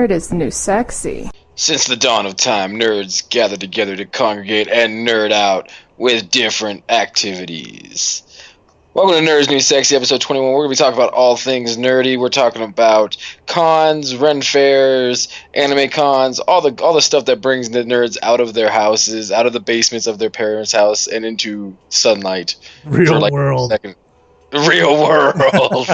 Nerd is the new sexy. Since the dawn of time, nerds gather together to congregate and nerd out with different activities. Welcome to Nerds New Sexy, episode 21. We're going to be talking about all things nerdy. We're talking about cons, Ren fairs, anime cons, all the stuff that brings the nerds out of their houses, out of the basements of their parents' house, and into sunlight. Real world. Real world.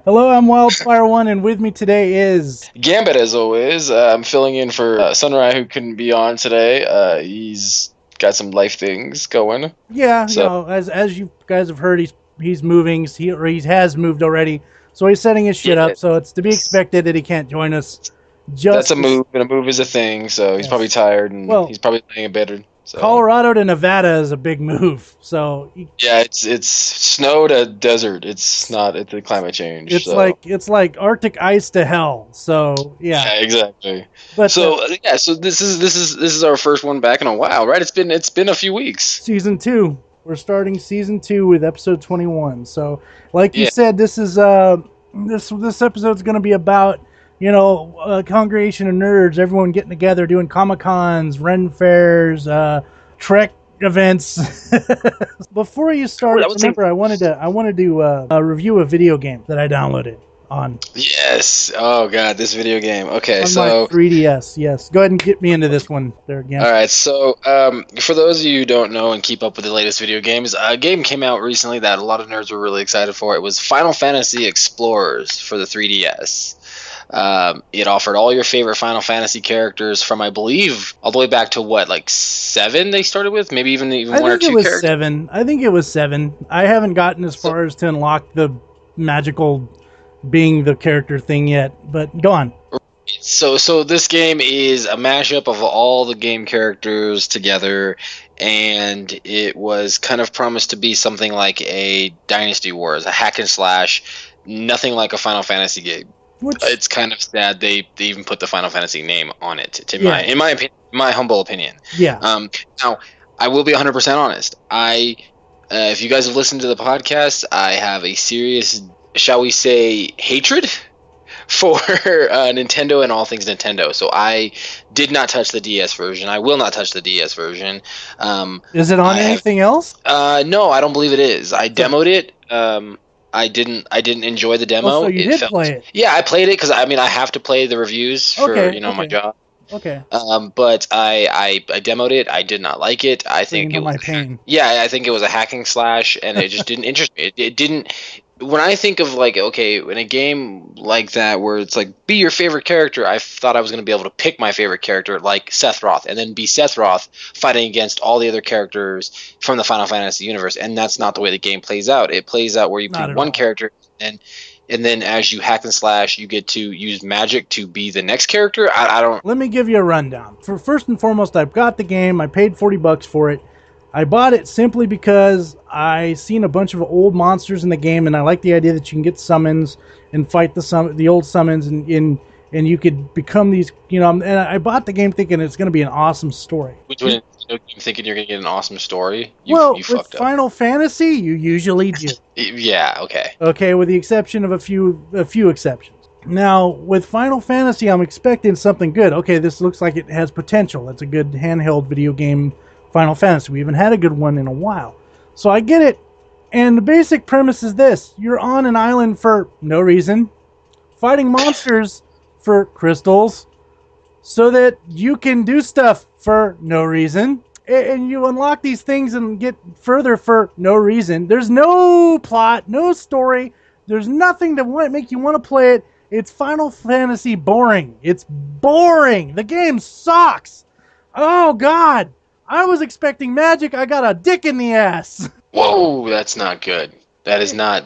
Hello, I'm Wyldfyre1, and with me today is... Gambit, as always. I'm filling in for Sunrise, who couldn't be on today. He's got some life things going. Yeah, so, you know, as you guys have heard, he's moving. He has moved already, so he's setting his shit up. So it's to be expected that he can't join us. That's a move, and a move is a thing. So he's probably tired, and he's probably laying in bed. So. Colorado to Nevada is a big move. So yeah, it's snow to desert. It's a climate change. It's like Arctic ice to hell. So yeah, exactly. But so this is our first one back in a while, right? It's been a few weeks. Season 2. We're starting season 2 with episode 21. So like you said, this is this episode's going to be about, you know, a congregation of nerds, everyone getting together, doing Comic-Cons, Ren fairs, Trek events. Before you start, remember, I wanted to review a video game that I downloaded on. Yes. Oh god, this video game. Okay, on so my 3DS. Yes. Go ahead and get me into this one there again. All right. So, for those of you who don't know and keep up with the latest video games, a game came out recently that a lot of nerds were really excited for. It was Final Fantasy Explorers for the 3DS. It offered all your favorite Final Fantasy characters from, I believe, all the way back to what, like 7 they started with? Maybe even one or two characters? 7. I think it was 7. I haven't gotten as far as to unlock the magical being the character thing yet, but go on. So this game is a mashup of all the game characters together, and it was kind of promised to be something like a Dynasty Wars, a hack and slash, nothing like a Final Fantasy game. It's kind of sad they even put the Final Fantasy name on it. In my opinion, my humble opinion. Yeah. Now, I will be 100% honest. If you guys have listened to the podcast, I have a serious, shall we say, hatred for Nintendo and all things Nintendo. So I did not touch the DS version. I will not touch the DS version. Is it on anything else? No, I don't believe it is. I demoed it. I didn't enjoy the demo. Oh, so you did play it? Yeah, I played it because I have to play the reviews for my job. Okay. But I demoed it. I did not like it. I think it was my pain. Yeah, I think it was a hacking slash, and it just didn't interest me. It didn't. When I think of, like, okay, in a game like that where it's like, be your favorite character, I thought I was going to be able to pick my favorite character, like Sephiroth, and then be Sephiroth fighting against all the other characters from the Final Fantasy universe, and that's not the way the game plays out. It plays out where you pick one character, and then as you hack and slash, you get to use magic to be the next character. I don't... Let me give you a rundown. First and foremost, I've got the game. I paid $40 for it. I bought it simply because I seen a bunch of old monsters in the game, and I like the idea that you can get summons and fight the old summons, and you could become these, you know. And I bought the game thinking it's going to be an awesome story. When you're thinking you're going to get an awesome story, you fucked up. Final Fantasy, you usually do. Yeah. Okay. Okay, with the exception of a few exceptions. Now, with Final Fantasy, I'm expecting something good. Okay, this looks like it has potential. It's a good handheld video game. Final Fantasy. We haven't had a good one in a while. So I get it. And the basic premise is this. You're on an island for no reason, fighting monsters for crystals, so that you can do stuff for no reason. And you unlock these things and get further for no reason. There's no plot, no story. There's nothing to make you want to play it. It's Final Fantasy boring. It's boring. The game sucks. Oh, God. I was expecting magic. I got a dick in the ass. Whoa, that's not good. That is not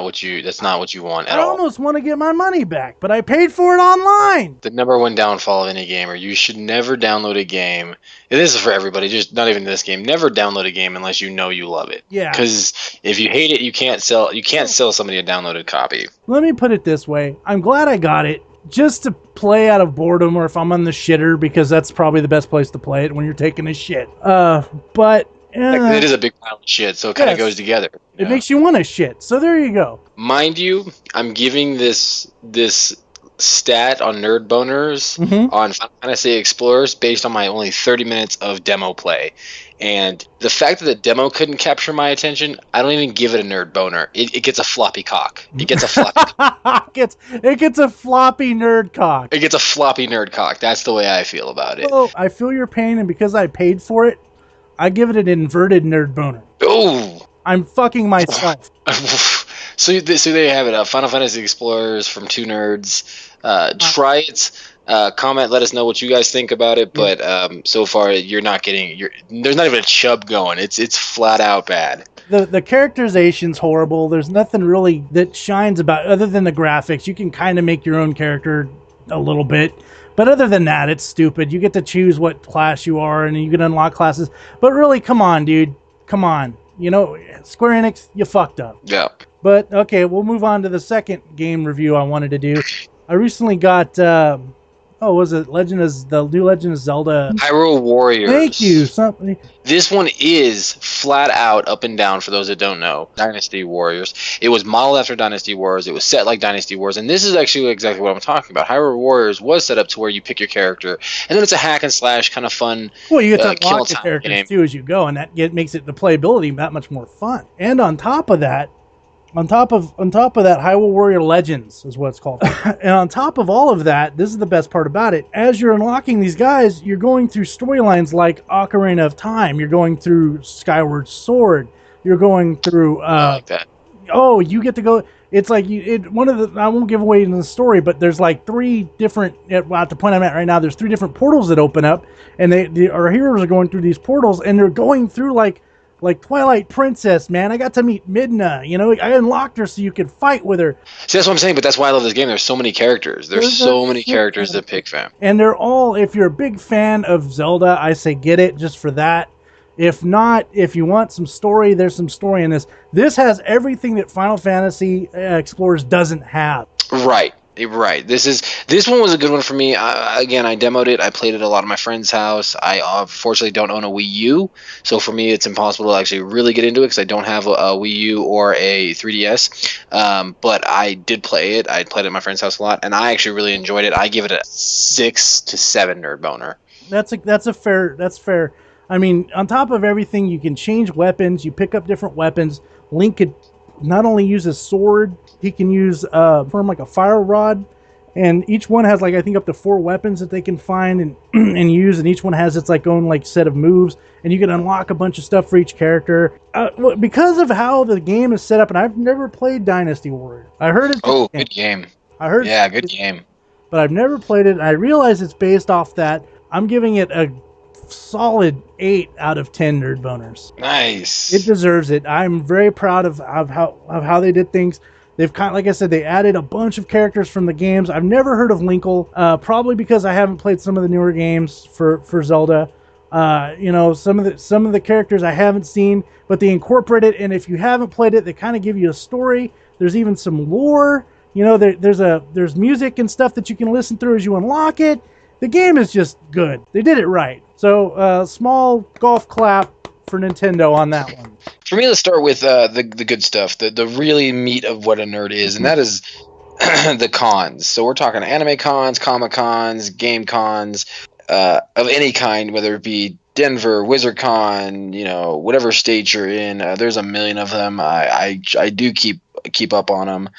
what you want at all. I almost want to get my money back, but I paid for it online. The number one downfall of any gamer, you should never download a game. And this is for everybody, just not even this game. Never download a game unless you know you love it. Yeah. Because if you hate it, you can't sell somebody a downloaded copy. Let me put it this way. I'm glad I got it. Just to play out of boredom, or if I'm on the shitter, because that's probably the best place to play it when you're taking a shit. But it is a big pile of shit, so it kind of goes together. It makes you want to shit. So there you go. Mind you, I'm giving this stat on Nerd Boners on Final Fantasy Explorers based on my only 30 minutes of demo play. And the fact that the demo couldn't capture my attention, I don't even give it a nerd boner. It gets a floppy cock. It gets a floppy cock. It gets a floppy nerd cock. It gets a floppy nerd cock. That's the way I feel about it. Well, I feel your pain, and because I paid for it, I give it an inverted nerd boner. Oh! I'm fucking myself. So there you have it. Final Fantasy Explorers from two nerds. Try it. Comment. Let us know what you guys think about it. But so far, you're not getting. There's not even a chub going. It's flat out bad. The characterization's horrible. There's nothing really that shines about other than the graphics. You can kind of make your own character a little bit. But other than that, it's stupid. You get to choose what class you are, and you can unlock classes. But really, come on, dude. Come on. You know, Square Enix, you fucked up. Yeah. But, okay, we'll move on to the second game review I wanted to do. I recently got, was it the new Legend of Zelda? Hyrule Warriors. Thank you. This one is flat out up and down, for those that don't know, Dynasty Warriors. It was modeled after Dynasty Wars. It was set like Dynasty Wars. And this is actually exactly what I'm talking about. Hyrule Warriors was set up to where you pick your character. And then it's a hack and slash kind of fun. Well, you get to unlock the characters too as you go. And that makes it the playability that much more fun. And on top of that, on top of that, Hyrule Warrior Legends is what it's called. And on top of all of that, this is the best part about it. As you're unlocking these guys, you're going through storylines like Ocarina of Time. You're going through Skyward Sword. You're going through. I like that. Oh, you get to go. It's like I won't give away in the story, but there's like three different. At the point I'm at right now, there's three different portals that open up, and our heroes are going through these portals, and they're going through like Twilight Princess, man. I got to meet Midna. You know, I unlocked her so you could fight with her. See, that's what I'm saying, but that's why I love this game. There's so many characters. There's so many characters to pick from. And they're all, if you're a big fan of Zelda, I say get it just for that. If not, if you want some story, there's some story in this. This has everything that Final Fantasy Explorers doesn't have. Right. This one was a good one for me. I demoed it. I played it at a lot of my friends' house. I unfortunately don't own a Wii U, so for me it's impossible to actually really get into it because I don't have a Wii U or a 3DS. But I did play it. I played it at my friend's house a lot, and I actually really enjoyed it. I give it a 6 to 7 nerd boner. That's fair. I mean, on top of everything, you can change weapons. You pick up different weapons. Link could not only use a sword, he can use from like a fire rod, and each one has like I think up to 4 weapons that they can find and use, and each one has its like own like set of moves, and you can unlock a bunch of stuff for each character. Because of how the game is set up, and I've never played Dynasty Warriors. I heard it's good game. Good game. But I've never played it, and I realize it's based off that. I'm giving it a solid 8 out of 10 nerd boners. Nice. It deserves it. I'm very proud of how they did things. They've like I said, they added a bunch of characters from the games. I've never heard of Linkle, probably because I haven't played some of the newer games for Zelda. Some of the characters I haven't seen, but they incorporate it. And if you haven't played it, they kind of give you a story. There's even some lore. You know, there's music and stuff that you can listen through as you unlock it. The game is just good. They did it right. So, small golf clap for Nintendo on that one. For me, let's start with the good stuff, the really meat of what a nerd is, and that is the cons. So we're talking anime cons, comic cons, game cons, of any kind, whether it be Denver, WizardCon, whatever state you're in. There's a million of them. I do keep up on them.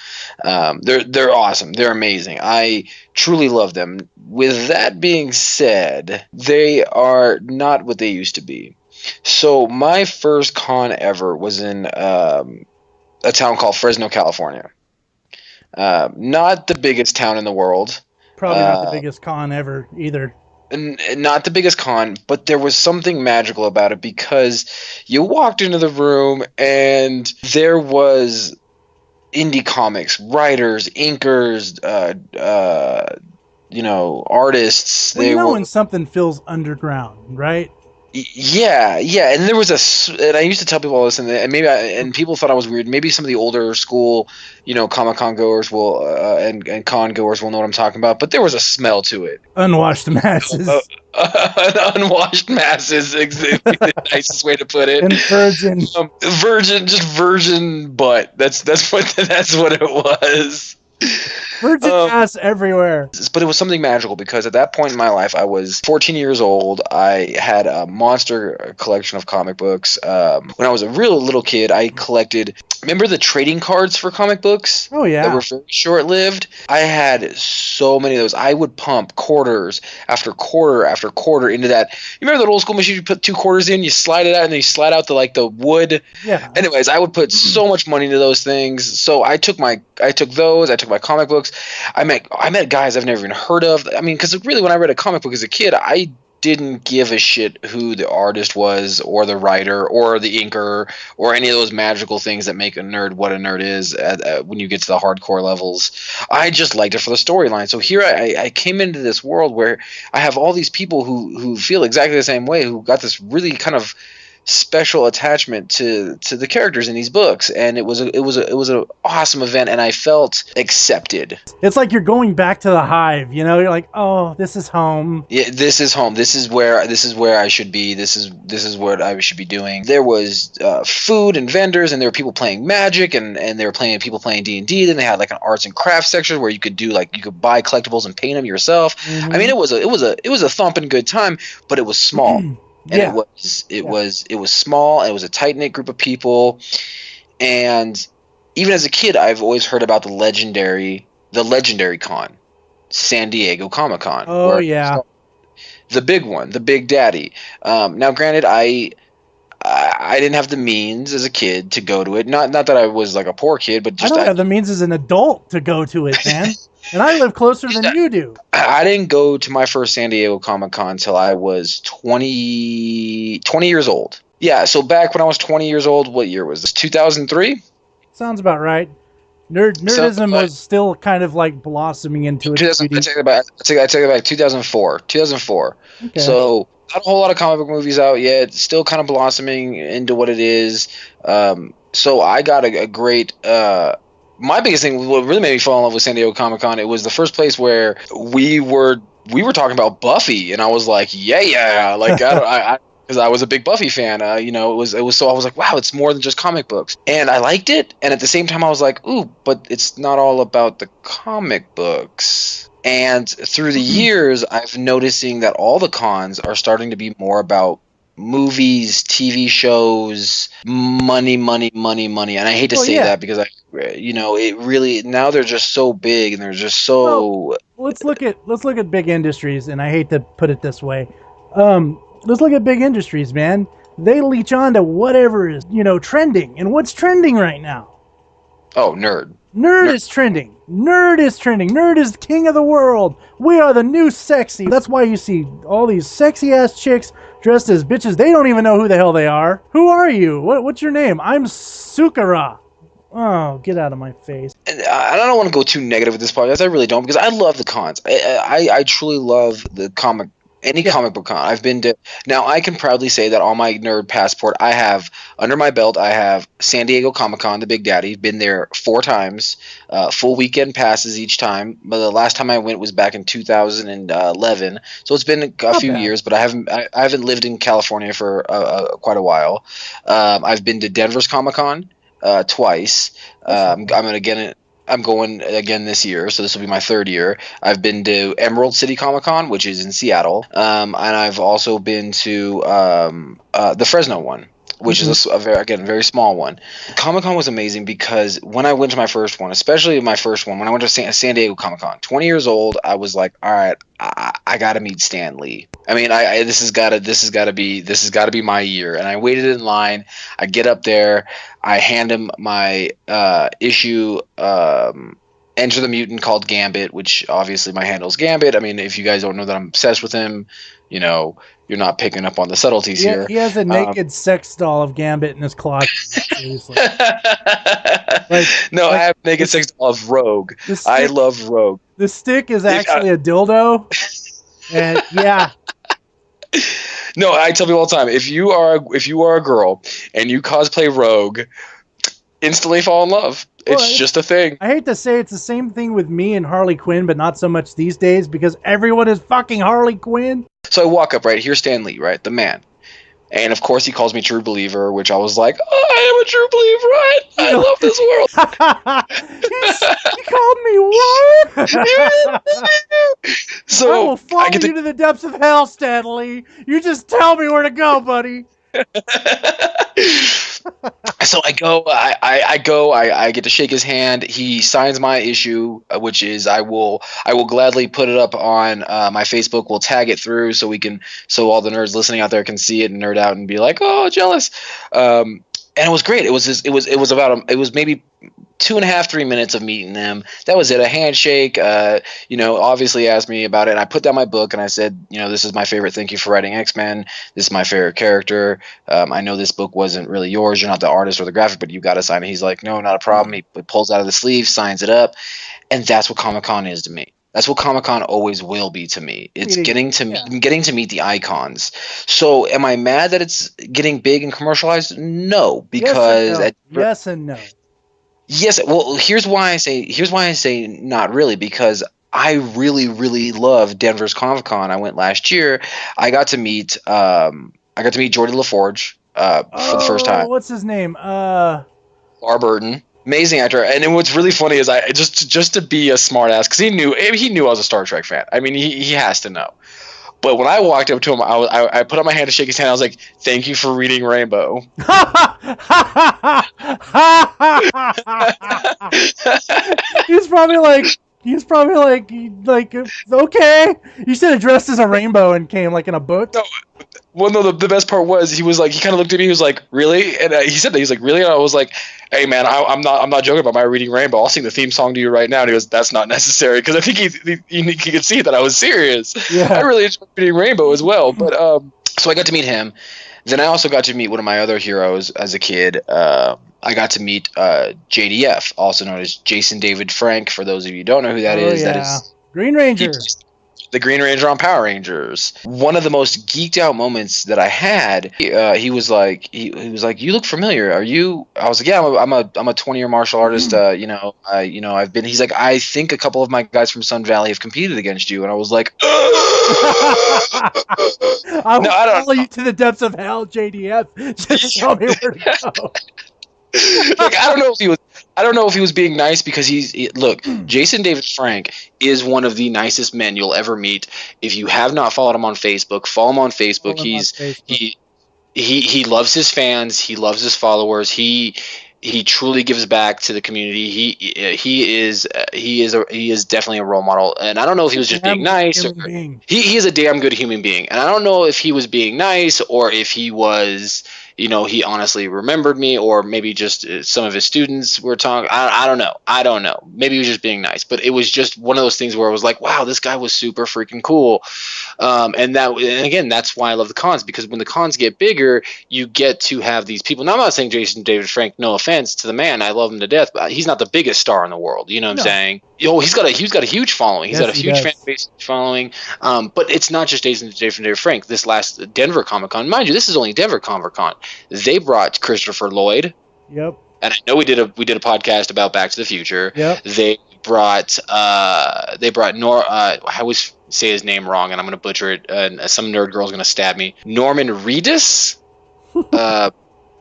They're awesome. They're amazing. I truly love them. With that being said, they are not what they used to be. So my first con ever was in a town called Fresno, California. Not the biggest town in the world. Probably not the biggest con ever either. Not the biggest con, but there was something magical about it because you walked into the room and there was indie comics, writers, inkers, artists. Well, when something feels underground, right? Yeah, and there was and I used to tell people all this, and people thought I was weird. Maybe some of the older school, Comic-Con goers will, and con goers will know what I'm talking about. But there was a smell to it. Unwashed masses. Unwashed masses, exactly the nicest way to put it. And virgin. Virgin butt. That's what it was. Birds and ass everywhere. But it was something magical because at that point in my life, I was 14 years old. I had a monster collection of comic books. When I was a real little kid, I collected. Remember the trading cards for comic books? Oh yeah. That were very short-lived. I had so many of those. I would pump quarters after quarter after quarter into that. You remember that old school machine? You put 2 quarters in, you slide it out, and then you slide out the wood. Yeah. Anyways, I would put so much money into those things. So I took my comic books. I met guys I've never even heard of. I mean, because really, when I read a comic book as a kid, I didn't give a shit who the artist was or the writer or the inker or any of those magical things that make a nerd what a nerd is when you get to the hardcore levels. I just liked it for the storyline. So here I came into this world where I have all these people who feel exactly the same way, who got this really kind of special attachment to the characters in these books, and it was an awesome event, and I felt accepted. It's like you're going back to the hive, you know. You're like, oh, this is home. Yeah, this is home. This is where I should be. This is what I should be doing. There was food and vendors, and there were people playing Magic, and there were people playing D&D. Then they had like an arts and crafts section where you could buy collectibles and paint them yourself. Mm-hmm. I mean, it was a thumping good time, but it was small. And yeah. it was small, and it was a tight-knit group of people. And even as a kid, I've always heard about the legendary con, San Diego Comic-Con. Oh yeah. The big one, the Big Daddy. Now granted, I didn't have the means as a kid to go to it. Not that I was like a poor kid, but just I don't have the means as an adult to go to it, man. And I live closer than you do. I didn't go to my first San Diego Comic-Con until I was 20 years old. Yeah, so back when I was 20 years old, what year was this? 2003? Sounds about right. Nerdism was still kind of like blossoming into it. I take it back. 2004. 2004. Okay. So not a whole lot of comic book movies out yet. Still kind of blossoming into what it is. So I got a great. My biggest thing, what really made me fall in love with San Diego Comic-Con, it was the first place where we were talking about Buffy, and I was like, yeah, like because I was a big Buffy fan. It was so I was like, wow, it's more than just comic books, and I liked it. And at the same time, I was like, ooh, but it's not all about the comic books. And through the years, I've noticing that all the cons are starting to be more about movies, TV shows, money. And I hate to say that because it really, now they're just so big and they're just so. Well, let's look at big industries, and I hate to put it this way. Let's look at big industries, man. They leech on to whatever is, trending. And what's trending right now? Oh, nerd. Nerd is trending. Nerd is trending. Nerd is king of the world. We are the new sexy. That's why you see all these sexy ass chicks dressed as bitches. They don't even know who the hell they are. Who are you? What's your name? I'm Sukara. Oh, get out of my face. And I don't want to go too negative with this podcast. I really don't, because I love the cons. I truly love the comic. Any comic book con I've been to. Now I can proudly say that on my nerd passport, I have under my belt, I have San Diego Comic-Con, the Big Daddy. Been there 4 times, full weekend passes each time. But the last time I went was back in 2011, so it's been a few years. But I haven't lived in California for quite a while. I've been to Denver's Comic-Con twice. I'm going again this year, so this will be my 3rd year. I've been to Emerald City Comic-Con, which is in Seattle, and I've also been to the Fresno one, which is a very small one. Comic-Con was amazing because when I went to my first one, especially my first one, when I went to San Diego Comic-Con, 20 years old, I was like, all right, I got to meet Stan Lee. I mean, this has got to be my year. And I waited in line. I get up there. I hand him my issue, Enter the Mutant, called Gambit, which obviously my handle's Gambit. I mean, if you guys don't know that I'm obsessed with him, you're not picking up on the subtleties here. He has a naked sex doll of Gambit in his closet. Seriously. I have naked sex doll of Rogue. I love Rogue. The stick is actually a dildo. And yeah. No, I tell people all the time, if you are a girl and you cosplay Rogue, instantly fall in love. It's just a thing. I hate to say it's the same thing with me and Harley Quinn, but not so much these days because everyone is fucking Harley Quinn. So I walk up, right? Here's Stan Lee, right? The man. And of course, he calls me true believer, which I was like, oh, I am a true believer. I love this world. He called me what? So I will follow you to the depths of hell, Stanley. You just tell me where to go, buddy. So I get to shake his hand. He signs my issue, which is I will gladly put it up on my Facebook. We'll tag it through so all the nerds listening out there can see it and nerd out and be like, oh, jealous. And it was great. It was maybe 2.5, 3 minutes of meeting them. That was it. A handshake. Obviously asked me about it. And I put down my book and I said, this is my favorite. Thank you for writing X-Men. This is my favorite character. I know this book wasn't really yours. You're not the artist or the graphic, but you got to sign it. He's like, no, not a problem. He pulls out of the sleeve, signs it up, and that's what Comic-Con is to me. That's what Comic-Con always will be to me. It's getting to meet the icons. So am I mad that it's getting big and commercialized? No, because yes and no. Yes, well, here's why I say not really, because I really, really love Denver's Comic-Con. I went last year. I got to meet Jordy LaForge for the first time. What's his name? LeVar Burton. Amazing actor. And then what's really funny is I just to be a smart ass, because he knew I was a Star Trek fan. I mean, he has to know. But when I walked up to him, I put out my hand to shake his hand. I was like, "Thank you for reading Rainbow." He's probably like, okay. You should have dressed as a rainbow and came like in a book. No. Well, no, the best part was he kind of looked at me. He was like, "Really?" And he said that. He's like, "Really?" And I was like, "Hey, man, I'm not joking about my reading Rainbow. I'll sing the theme song to you right now." And he goes, "That's not necessary," because I think he could see that I was serious. Yeah. I really enjoyed reading Rainbow as well. But so I got to meet him. Then I also got to meet one of my other heroes as a kid. I got to meet JDF, also known as Jason David Frank. For those of you who don't know who that is, yeah. that is Green Ranger. The Green Ranger on Power Rangers. One of the most geeked out moments that I had. He was like, "You look familiar. Are you?" I was like, "Yeah, I'm a 20-year martial artist. I've been." He's like, "I think a couple of my guys from Sun Valley have competed against you," and I was like, I will follow you to the depths of hell, JDF. Just tell me where to go. Like, I don't know if he was being nice, because look, Jason David Frank is one of the nicest men you'll ever meet. If you have not followed him on Facebook, follow him on Facebook. He loves his fans. He loves his followers. He truly gives back to the community. He is definitely a role model. And I don't know if he was just being nice. He is a damn good human being. And I don't know if he was being nice or if he was, he honestly remembered me, or maybe just some of his students were talking. I don't know. Maybe he was just being nice. But it was just one of those things where I was like, wow, this guy was super freaking cool. And again, that's why I love the cons, because when the cons get bigger, you get to have these people. Now, I'm not saying Jason David Frank, no offense to the man, I love him to death, but he's not the biggest star in the world. You know what I'm saying? He's got a huge following. He's got a huge fan base following. But it's not just Jason David Frank. This last Denver Comic-Con, mind you, this is only Denver Comic-Con. They brought Christopher Lloyd. Yep. And I know we did a podcast about Back to the Future. Yep. They brought I always say his name wrong and I'm going to butcher it, and some nerd girl's going to stab me. Norman Reedus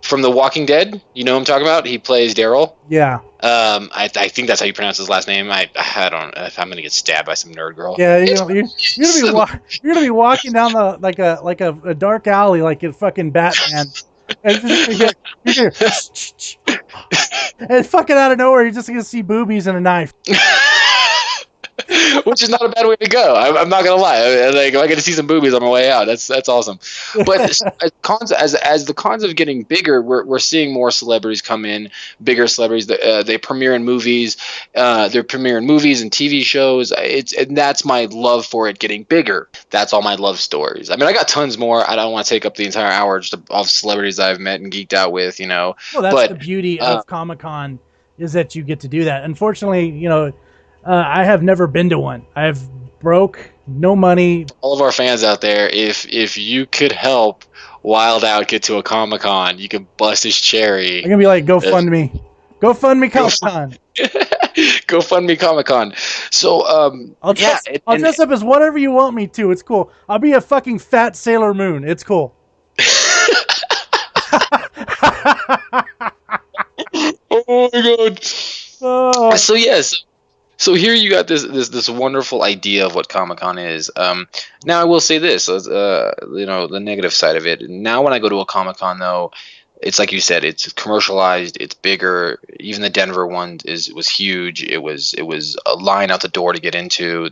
from The Walking Dead. You know who I'm talking about? He plays Daryl. Yeah. I think that's how you pronounce his last name. I don't know if I'm going to get stabbed by some nerd girl. Yeah, you're gonna be walking down like a dark alley like a fucking Batman. And you're and fucking out of nowhere, you're just gonna see boobies and a knife. Which is not a bad way to go. I'm not gonna lie. Like, if I get to see some boobies on my way out, that's awesome. But as the cons of getting bigger, we're seeing more celebrities come in, bigger celebrities. They premiere in movies. They're premiering movies and TV shows. And that's my love for it getting bigger. That's all my love stories. I mean, I got tons more. I don't want to take up the entire hour just of celebrities that I've met and geeked out with. Well, that's the beauty of Comic-Con, is that you get to do that. Unfortunately, I have never been to one. I have broke, no money. All of our fans out there, if you could help Wild Out get to a Comic-Con, you can bust his cherry. I'm gonna be like, GoFundMe Comic-Con. GoFundMe Comic-Con. So I'll dress up as whatever you want me to. It's cool. I'll be a fucking fat Sailor Moon. It's cool. Oh my god. Oh. So yes. So here you got this wonderful idea of what Comic-Con is. Now I will say this, the negative side of it. Now when I go to a Comic-Con though, it's like you said, it's commercialized, it's bigger. Even the Denver one was huge. It was a line out the door to get into.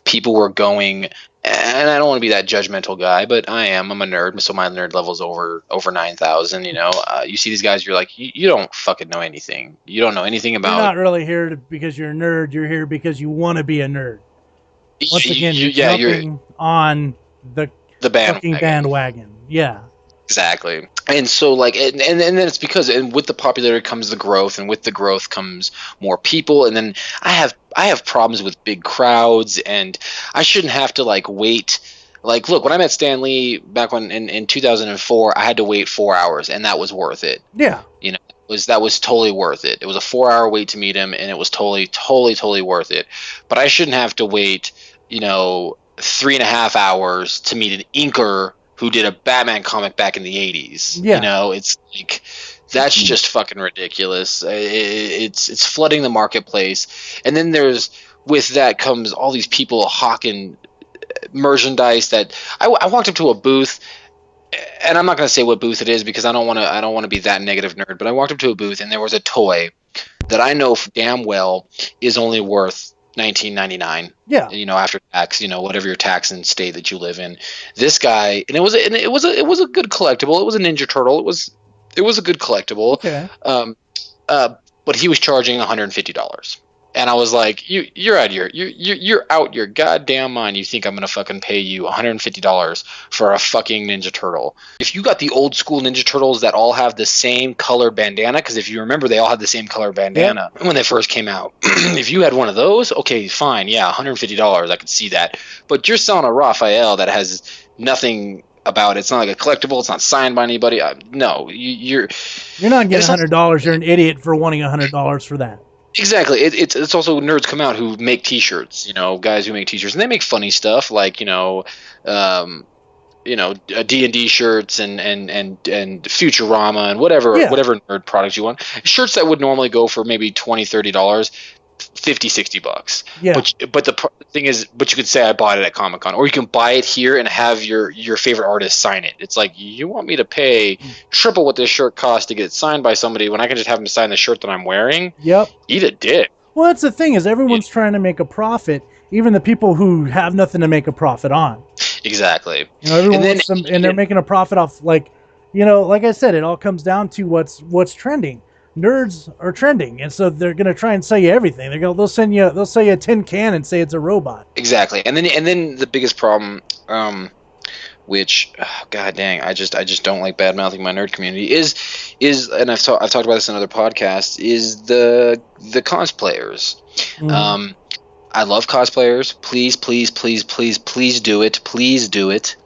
People were going, and I don't want to be that judgmental guy, but I am. I'm a nerd, so my nerd level's over 9,000. You see these guys, you're like, you don't fucking know anything. You don't know anything about. You're not really here because you're a nerd. You're here because you want to be a nerd. Once again, you're jumping on the bandwagon. Yeah. Exactly. And so and then it's because, and with the popularity comes the growth, and with the growth comes more people, and then I have problems with big crowds, and I shouldn't have to wait. Look, when I met Stan Lee back in 2004, I had to wait 4 hours, and that was worth it. Yeah. That was totally worth it. It was a 4-hour wait to meet him, and it was totally worth it. But I shouldn't have to wait 3.5 hours to meet an inker who did a Batman comic back in the 80s. Yeah. It's like, that's just fucking ridiculous. It's flooding the marketplace. And then with that comes all these people hawking merchandise that I walked up to a booth, and I'm not going to say what booth it is because I don't want to be that negative nerd, but I walked up to a booth and there was a toy that I know damn well is only worth $19.99. Yeah. After tax, whatever your tax and state that you live in. This guy, and it was a good collectible. It was a Ninja Turtle. It was a good collectible. Okay. But he was charging $150. And I was like, you're out your goddamn mind. You think I'm gonna fucking pay you $150 for a fucking Ninja Turtle? If you got the old school Ninja Turtles that all have the same color bandana, because if you remember, they all had the same color bandana when they first came out. If you had one of those, okay, fine, yeah, $150, I could see that. But you're selling a Raphael that has nothing about it. It's not like a collectible. It's not signed by anybody. No, you're not getting $100. You're an idiot for wanting $100 for that. Exactly. It's also nerds come out who make T-shirts. Guys who make T-shirts, and they make funny stuff like D&D shirts and Futurama and whatever nerd products you want. Shirts that would normally go for maybe $20, $30. $50-$60. Yeah. But the thing is, you could say I bought it at Comic-Con, or you can buy it here and have your favorite artist sign it. It's like, you want me to pay triple what this shirt costs to get it signed by somebody when I can just have them sign the shirt that I'm wearing? Yep. Eat a dick. Well, that's the thing, is everyone's trying to make a profit, even the people who have nothing to make a profit on. Exactly. And they're making a profit off, like I said, it all comes down to what's trending. Nerds are trending, and so they're gonna try and sell you everything. They'll sell you a tin can and say it's a robot. Exactly, and then the biggest problem, which, god dang, I just don't like bad mouthing my nerd community is, and I've talked about this in other podcasts, is the cosplayers. Mm-hmm. I love cosplayers. Please do it. Please do it.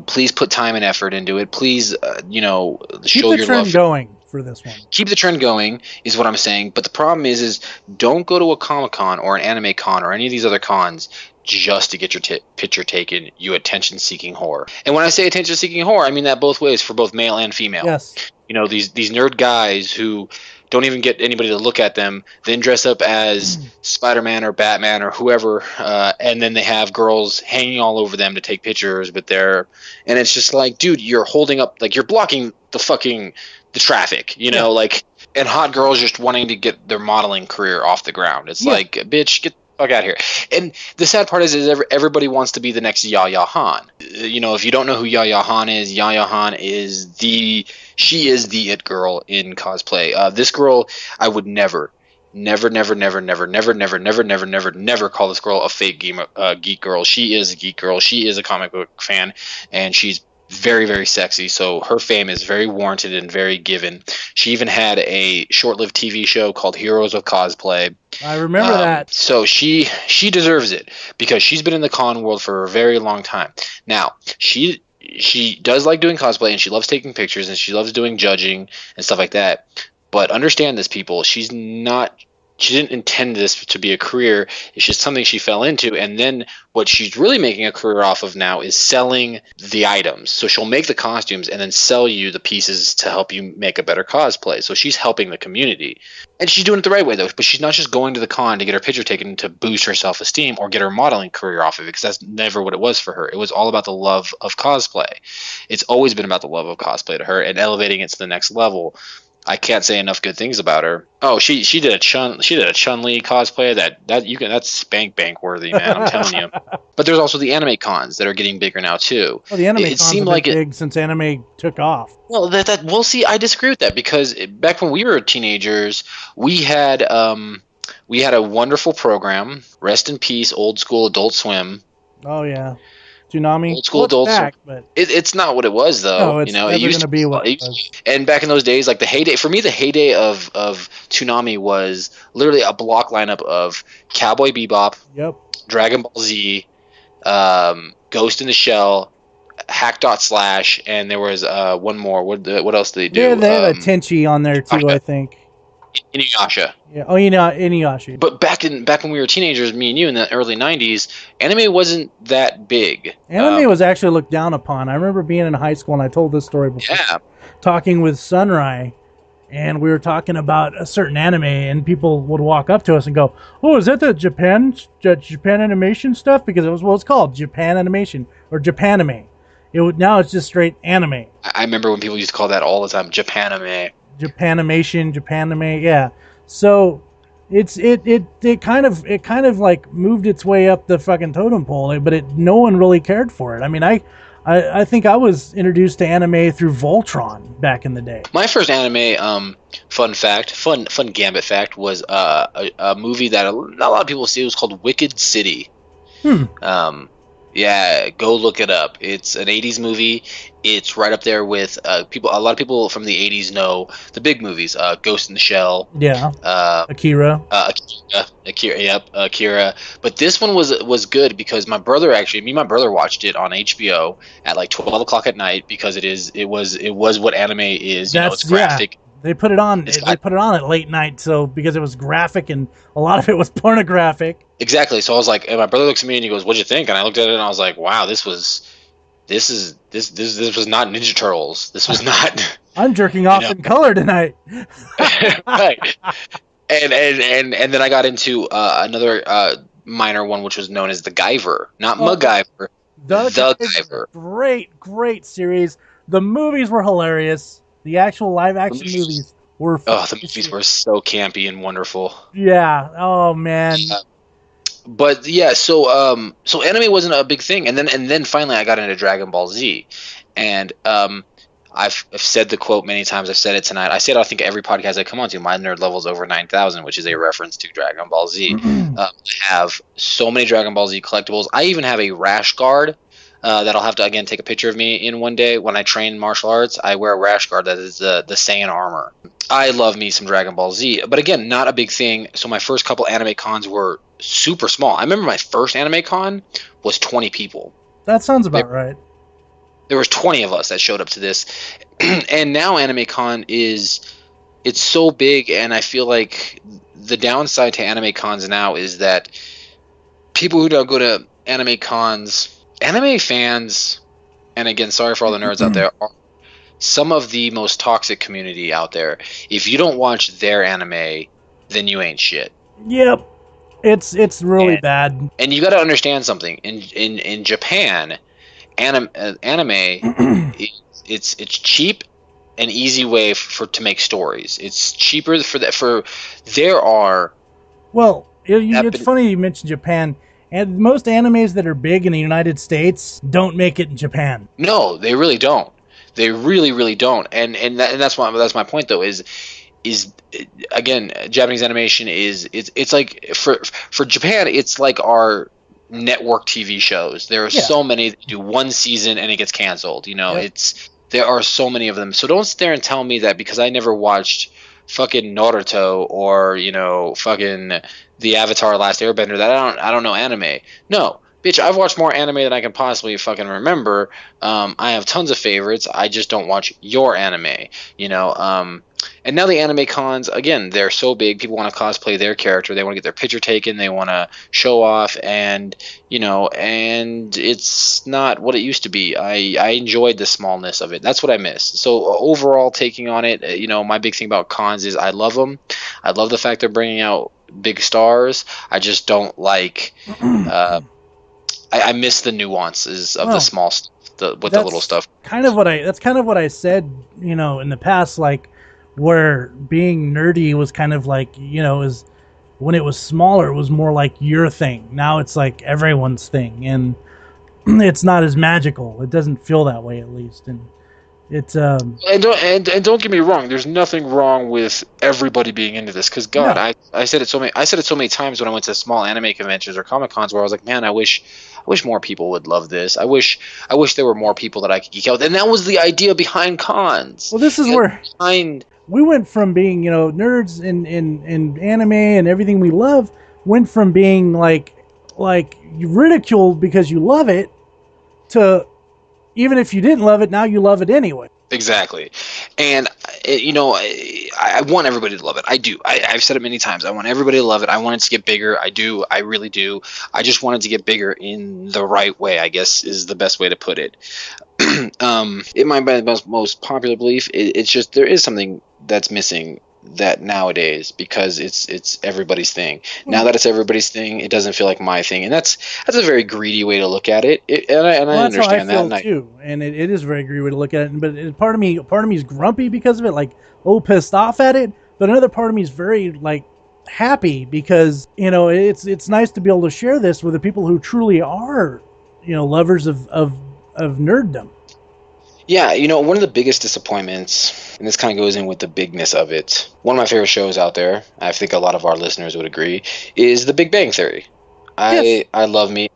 Please put time and effort into it. Please, show your love going. For this one. Keep the trend going is what I'm saying, but the problem is don't go to a Comic-Con or an Anime Con or any of these other cons just to get your picture taken, you attention-seeking whore. And when I say attention-seeking whore, I mean that both ways, for both male and female. Yes. These nerd guys who don't even get anybody to look at them, then dress up as Spider-Man or Batman or whoever, and then they have girls hanging all over them to take pictures, and it's just like, dude, you're holding up, like, you're blocking the traffic, and hot girls just wanting to get their modeling career off the ground. It's like, bitch, get the fuck out of here. And the sad part is everybody wants to be the next Yaya Han. If you don't know who Yaya Han is she is the it girl in cosplay. This girl, I would never call this girl a fake geek girl. She is a geek girl. She is a comic book fan, and she's very, very sexy, so her fame is very warranted and very given. She even had a short-lived TV show called Heroes of Cosplay. I remember that. So she deserves it because she's been in the con world for a very long time. Now, she does like doing cosplay, and she loves taking pictures, and she loves doing judging and stuff like that. But understand this, people. She's not she didn't intend this to be a career. It's just something she fell into. And then what she's really making a career off of now is selling the items. So she'll make the costumes and then sell you the pieces to help you make a better cosplay. So she's helping the community. And she's doing it the right way, though. But she's not just going to the con to get her picture taken to boost her self-esteem or get her modeling career off of it, because that's never what it was for her. It was all about the love of cosplay. It's always been about the love of cosplay to her and elevating it to the next level. I can't say enough good things about her. Oh, she did a Chun-Li cosplay that's spank bank worthy, man. I'm telling you. But there's also the anime cons that are getting bigger now too. Well, the anime cons seemed like big since anime took off. Well, we'll see. I disagree with that, because back when we were teenagers, we had a wonderful program. Rest in peace, old school Adult Swim. Oh yeah. Toonami. Old school Adult Swim. But it's not what it was, though. No, it's never going to be what it was. And back in those days, like the heyday, for me, the heyday of Toonami was literally a block lineup of Cowboy Bebop, yep, Dragon Ball Z, Ghost in the Shell, Hack.Slash, and there was one more. What else did they do? Yeah, they had a Tenchi on there too, I think. Inuyasha. Yeah. Oh, Inuyasha. But back when we were teenagers, me and you, in the early '90s, anime wasn't that big. Anime was actually looked down upon. I remember being in high school, and I told this story before. Yeah. Talking with Sunrai, and we were talking about a certain anime, and people would walk up to us and go, "Oh, is that the Japan animation stuff?" Because it's called Japan animation or Japanime. Now it's just straight anime. I remember when people used to call that all the time, Japanime. Japanime, yeah. So it kind of like moved its way up the fucking totem pole, but no one really cared for it. I mean, I think I was introduced to anime through Voltron back in the day. My first anime, fun Gambit fact, was a movie that not a lot of people see. It was called Wicked City. Yeah, go look it up. It's an 80s movie. It's right up there with people. A lot of people from the 80s know the big movies, Ghost in the Shell. Yeah. Akira. Akira. But this one was good because my brother watched it on HBO at like 12 o'clock at night, because it was what anime is. It's graphic. Yeah. They put it on. They put it on at late night, so because it was graphic and a lot of it was pornographic. Exactly. So I was like, and my brother looks at me and he goes, "What'd you think?" And I looked at it and I was like, "Wow, this was not Ninja Turtles. This was not." I'm jerking off in color tonight. Right. And then I got into another minor one, which was known as the Guyver, not MacGyver. The Guyver. Great series. The movies were hilarious. The actual live action movies were. Oh, the movies were so campy and wonderful. Yeah. Oh man. But yeah, so anime wasn't a big thing, and then finally I got into Dragon Ball Z, and I've said the quote many times. I've said it tonight. I say it, I think, every podcast I come on to. My nerd level's over 9,000, which is a reference to Dragon Ball Z. I have so many Dragon Ball Z collectibles. I even have a rash guard that I'll have to, again, take a picture of me in one day. When I train martial arts, I wear a rash guard that is the Saiyan armor. I love me some Dragon Ball Z. But again, not a big thing. So my first couple anime cons were super small. I remember my first anime con was 20 people. That sounds about right. There was 20 of us that showed up to this. And now Anime Con it's so big, and I feel like the downside to Anime Cons now is that people who don't go to Anime Cons, anime fans, and again, sorry for all the nerds out there, are some of the most toxic community out there. If you don't watch their anime, then you ain't shit. Yep. It's really bad. And you got to understand something. In Japan, anime it's cheap and easy way to make stories. It's cheaper there are. Well, it's funny you mentioned Japan. And most animes that are big in the United States don't make it in Japan. No, they really don't. They really, really don't. And that's my point, though, is again, Japanese animation it's like for Japan, it's like our network TV shows. There are so many that do one season and it gets canceled. There are so many of them. So don't sit there and tell me that because I never watched fucking Naruto or fucking the Avatar Last Airbender that I don't know anime. No, bitch, I've watched more anime than I can possibly fucking remember. I have tons of favorites. I just don't watch your anime, you know. And now the anime cons, again, they're so big. People want to cosplay their character. They want to get their picture taken. They want to show off, and and it's not what it used to be. I enjoyed the smallness of it. That's what I miss. So overall, taking on it, my big thing about cons is I love them. I love the fact they're bringing out big stars. I just don't like. I miss the nuances of the small stuff, the little stuff. That's kind of what I said, in the past, like where being nerdy was kind of like, is when it was smaller, it was more like your thing. Now it's like everyone's thing, and it's not as magical. It doesn't feel that way, at least, and it's and don't get me wrong. There's nothing wrong with everybody being into this, because God, no. I said it so many times when I went to small anime conventions or Comic Cons where I was like, man, I wish more people would love this. I wish there were more people that I could geek out. And that was the idea behind cons. Well, this is where we went from being, nerds in anime and everything we love, went from being like ridiculed because you love it to, even if you didn't love it, now you love it anyway. Exactly. And, I want everybody to love it. I do. I've said it many times. I want everybody to love it. I want it to get bigger. I do. I really do. I just want it to get bigger in the right way, I guess, is the best way to put it. It might be the most popular belief. It's just there is something that's missing that nowadays, because it's everybody's thing. Now that it's everybody's thing, it doesn't feel like my thing, and that's a very greedy way to look at it. I understand that too, and it is a very greedy way to look at it. But part of me is grumpy because of it, like pissed off at it. But another part of me is very happy because it's nice to be able to share this with the people who truly are lovers of nerddom. Yeah, one of the biggest disappointments, and this kind of goes in with the bigness of it, one of my favorite shows out there, I think a lot of our listeners would agree, is The Big Bang Theory. Yes. I love me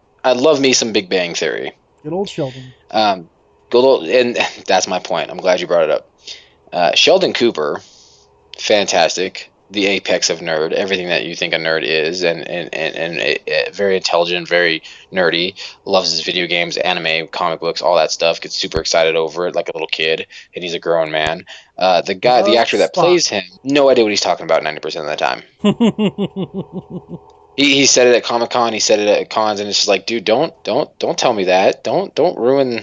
some Big Bang Theory. Good old Sheldon. And that's my point. I'm glad you brought it up. Sheldon Cooper, fantastic. The apex of nerd, everything that you think a nerd is, and very intelligent, very nerdy, loves his video games, anime, comic books, all that stuff, gets super excited over it like a little kid, and he's a grown man. The actor that plays him, no idea what he's talking about 90% of the time. He said it at Comic-Con, he said it at cons, and it's just like, dude, don't tell me that. Don't ruin.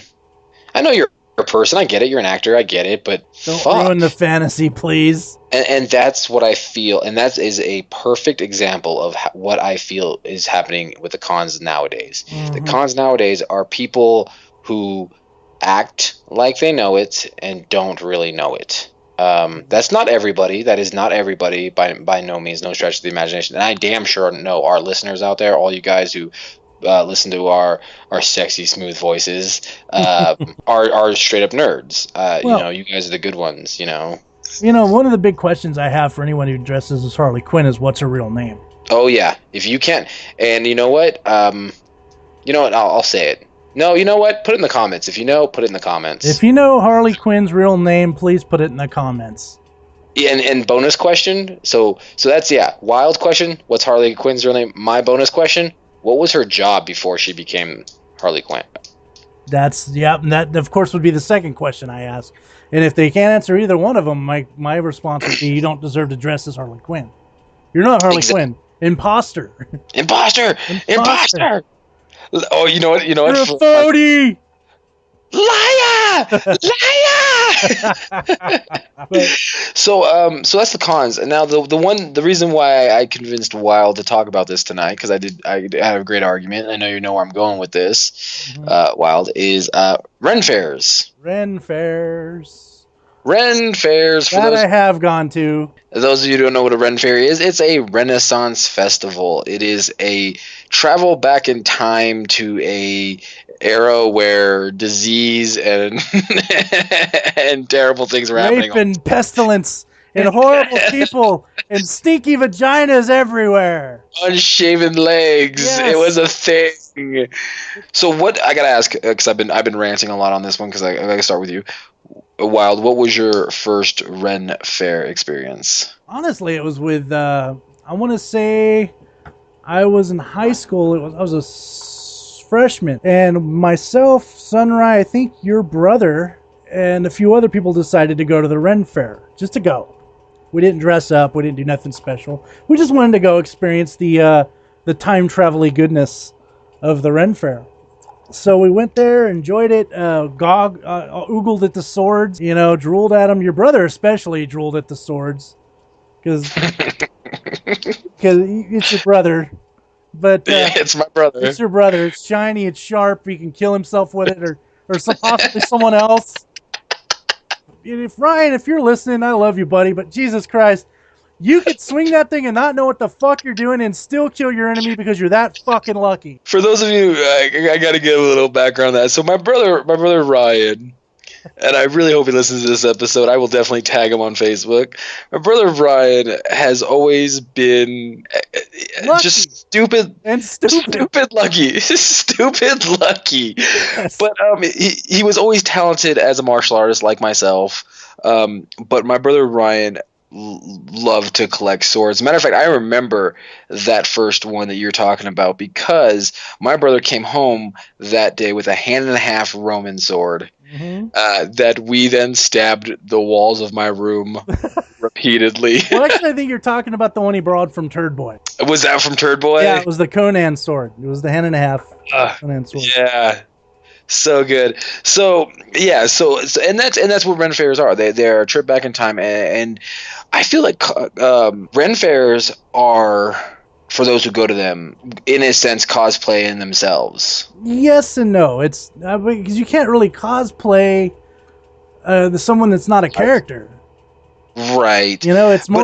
I know you're a person, I get it, you're an actor, I get it, but don't ruin the fantasy, please. And that's what I feel, and that is a perfect example of what I feel is happening with the cons nowadays. Mm-hmm. The cons nowadays are people who act like they know it and don't really know it. That's not everybody. That is not everybody by no means, no stretch of the imagination. And I damn sure know our listeners out there, all you guys who listen to our sexy, smooth voices, are straight up nerds. You guys are the good ones, one of the big questions I have for anyone who dresses as Harley Quinn is, what's her real name? Oh yeah, if you can't, and you know what, I'll say it. No, you know what? Put it in the comments. If you know, put it in the comments. If you know Harley Quinn's real name, please put it in the comments. Yeah, and bonus question. So that's wild question. What's Harley Quinn's real name? My bonus question. What was her job before she became Harley Quinn? That of course would be the second question I ask. And if they can't answer either one of them, my response would be, you don't deserve to dress as Harley Quinn. You're not Harley Quinn. Imposter. Oh, you know what? You're a phony. Liar! So that's the cons. And now the reason why I convinced Wild to talk about this tonight, because I had a great argument. I know you know where I'm going with this. Mm-hmm. Wild is Ren fairs. That I have gone to. Those of you who don't know what a Ren Fair is, it's a Renaissance festival. It is a travel back in time to a era where disease and and terrible things were happening. Rape and pestilence and horrible people and stinky vaginas everywhere. Unshaven legs. Yes. It was a thing. So what I gotta ask, because I've been ranting a lot on this one, because I gotta start with you. Wild, what was your first Ren Fair experience? Honestly, it was with I want to say I was in high school. I was a freshmen. And myself, Sunrai, I think your brother, and a few other people decided to go to the Ren Fair. Just to go. We didn't dress up. We didn't do nothing special. We just wanted to go experience the time travel-y goodness of the Ren Fair. So we went there, enjoyed it, oogled at the swords, drooled at them. Your brother especially drooled at the swords. Because it's your brother. But yeah, it's my brother. It's your brother. It's shiny, it's sharp, he can kill himself with it, or possibly someone else. Ryan, if you're listening, I love you, buddy, but Jesus Christ, you could swing that thing and not know what the fuck you're doing and still kill your enemy because you're that fucking lucky. For those of you, I got to give a little background on that. So my brother Ryan, and I really hope he listens to this episode. I will definitely tag him on Facebook. My brother Ryan has always been lucky. Just stupid lucky. Stupid lucky. Yes. But he was always talented as a martial artist like myself. But my brother Ryan loved to collect swords. Matter of fact, I remember that first one that you're talking about because my brother came home that day with a hand-and-a-half Roman sword that we then stabbed the walls of my room repeatedly. Well, actually, I think you're talking about the one he borrowed from Turd Boy. Was that from Turd Boy? Yeah, it was the Conan sword. It was the hand-and-a-half Conan sword. Yeah. So good. So yeah. So and that's what Ren fairs are. They're a trip back in time, and I feel like Ren fairs are, for those who go to them, in a sense, cosplay in themselves. Yes and no. It's because you can't really cosplay someone that's not a character. Right. It's more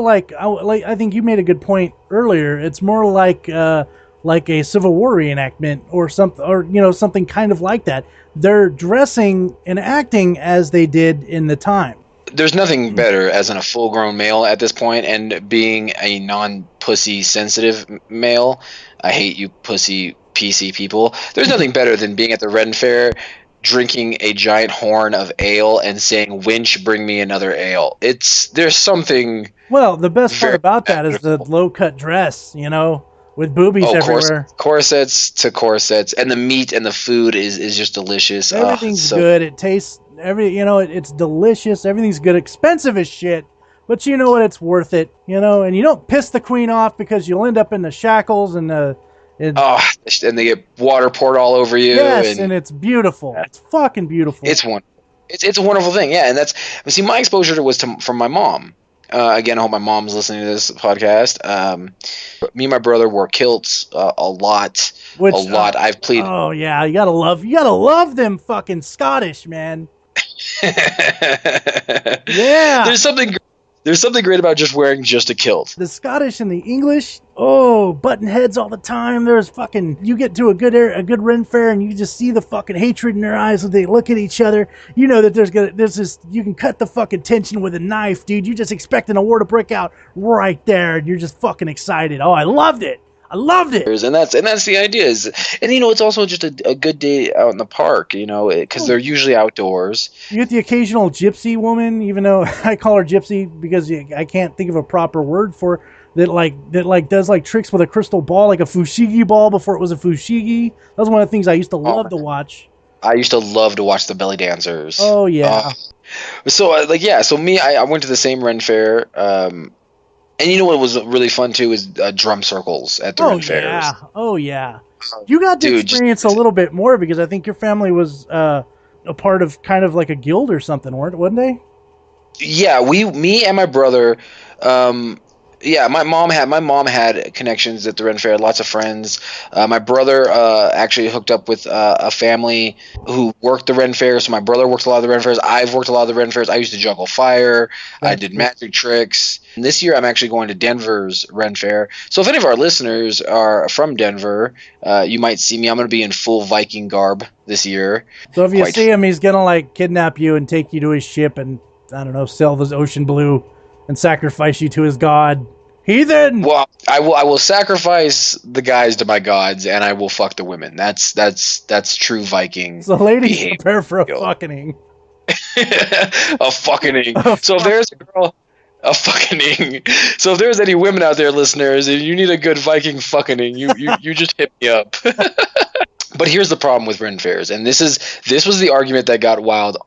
like I think you made a good point earlier. It's more like a Civil War reenactment or something, or something kind of like that. They're dressing and acting as they did in the time. There's nothing better as a full-grown male at this point, and being a non-pussy sensitive male. I hate you pussy PC people. There's nothing better than being at the Ren Fair, drinking a giant horn of ale and saying, "Winch, bring me another ale." There's something. Well, the best part about that is the low-cut dress, with boobies everywhere. Corsets to corsets, and the meat and the food is just delicious. Everything's good. It tastes it's delicious. Everything's good. Expensive as shit, but you know what? It's worth it. And you don't piss the queen off because you'll end up in the shackles and and they get water poured all over you. Yes, and it's beautiful. It's fucking beautiful. It's wonderful. It's a wonderful thing. Yeah, and my exposure was from my mom. Again, I hope my mom's listening to this podcast. Me and my brother wore kilts a lot. I've pleaded. Oh yeah, you gotta love them fucking Scottish, man. Yeah. There's something great about just wearing just a kilt. The Scottish and the English, button heads all the time. You get to a good Ren Fair and you just see the fucking hatred in their eyes when they look at each other. You know that you can cut the fucking tension with a knife, dude. You're just expecting a war to break out right there, and you're just fucking excited. Oh, I loved it. And that's the idea. It's also just a good day out in the park, because they're usually outdoors. You get the occasional gypsy woman, even though I call her gypsy because I can't think of a proper word for it, that does tricks with a crystal ball, like a fushigi ball before it was a fushigi. That was one of the things I used to love to watch. I used to love to watch the belly dancers. Oh yeah. So me, I went to the same Ren Fair. And what was really fun too is drum circles at the Ren fairs. Oh yeah. You got to experience a little bit more because I think your family was a part of kind of like a guild or something, wasn't they? Yeah, me and my brother. My mom had connections at the Ren Fair, lots of friends. My brother actually hooked up with a family who worked the Ren Fair, so my brother worked a lot of the Ren Fairs. I've worked a lot of the Ren Fairs. I used to juggle fire. I did magic tricks. And this year I'm actually going to Denver's Ren Fair. So if any of our listeners are from Denver, you might see me. I'm going to be in full Viking garb this year. So if you see him, he's going to kidnap you and take you to his ship and, I don't know, sell this ocean blue and sacrifice you to his god. Heathen! Well, I will sacrifice the guys to my gods, and I will fuck the women. That's true Viking. So ladies, prepare for a fucking. A fucking. So if there's a girl, A fucking. So if there's any women out there, listeners, and you need a good Viking fucking, you just hit me up. But here's the problem with Ren fairs, and this was the argument that got Wild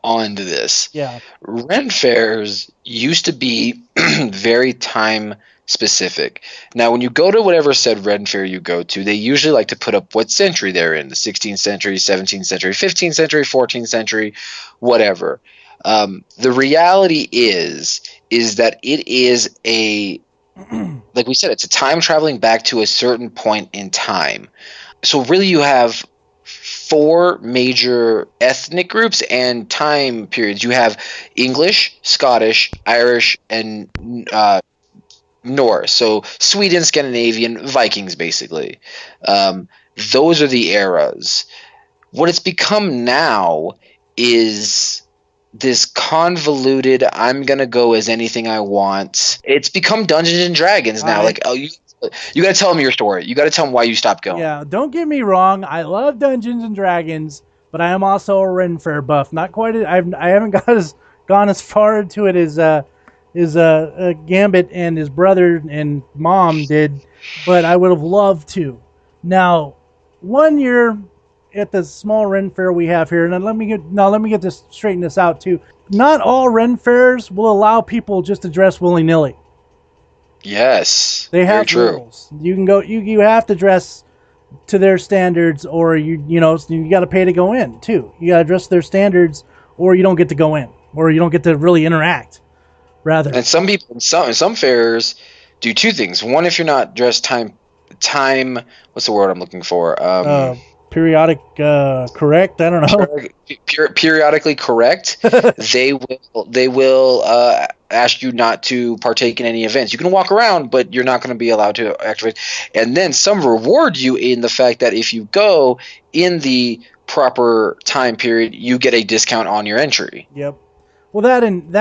onto this. Yeah. Ren fairs used to be very time specific. Now, when you go to whatever said Ren fair you go to, they usually like to put up what century they're in: the 16th century, 17th century, 15th century, 14th century, whatever. The reality is that it is a, like we said, it's a time traveling back to a certain point in time. So really you have 4 major ethnic groups and time periods. You have English, Scottish, Irish, and Norse. So Sweden, Scandinavian, Vikings, basically. Those are the eras. What it's become now is this convoluted, I'm going to go as anything I want. It's become Dungeons and Dragons now. Like, oh, you got to tell them your story. You got to tell them why you stopped going. Yeah, don't get me wrong. I love Dungeons and Dragons, but I am also a Ren fair buff. Not quite. I haven't gone as far into it as Gambit and his brother and mom did, but I would have loved to. Now, one year at the small Ren fair we have here, and let me get this straighten this out too. Not all Ren fairs will allow people just to dress willy-nilly. Yes, they have true. rules. You can go. You have to dress to their standards, or you got to pay to go in too. You got to dress to their standards, or you don't get to go in, or you don't get to really interact. Rather, and some people in some fairs do 2 things. One, if you're not dressed time. What's the word I'm looking for? Periodic correct. I don't know. Periodically correct. They will ask you not to partake in any events. You can walk around, but you're not going to be allowed to activate. And then some reward you in the fact that if you go in the proper time period, you get a discount on your entry. Yep. Well, that and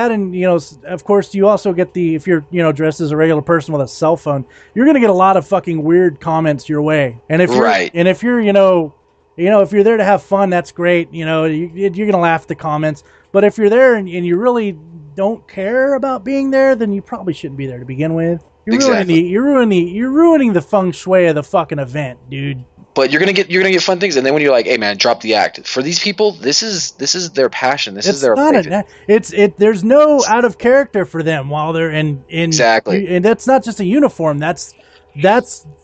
of course, you also get if you're dressed as a regular person with a cell phone, you're going to get a lot of fucking weird comments your way. And if you're if you're there to have fun, that's great. You're going to laugh at the comments. But if you're there and you really don't care about being there, then you probably shouldn't be there to begin with. You're ruining the feng shui of the fucking event, dude. But you're gonna get fun things, and then when you're like, "Hey, man, drop the act." For these people, this is their passion. This is their. There's no out of character for them while they're in exactly. And that's not just a uniform. That's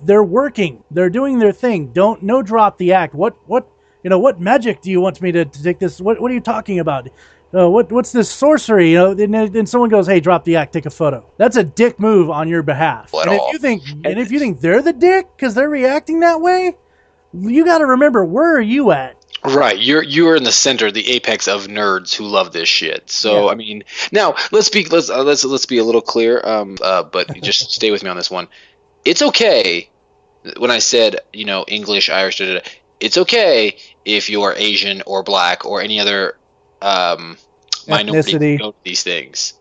they're working. They're doing their thing. No drop the act. What magic do you want me to take this? What are you talking about? What's this sorcery? Then someone goes, "Hey, drop the act, take a photo." That's a dick move on your behalf. If you think they're the dick because they're reacting that way, you got to remember, where are you at? Right, you're in the center, the apex of nerds who love this shit. So yeah. I mean, now let's be a little clear. But just stay with me on this one. It's okay when I said English, Irish. It's okay if you're Asian or black or any other minority to go to these things.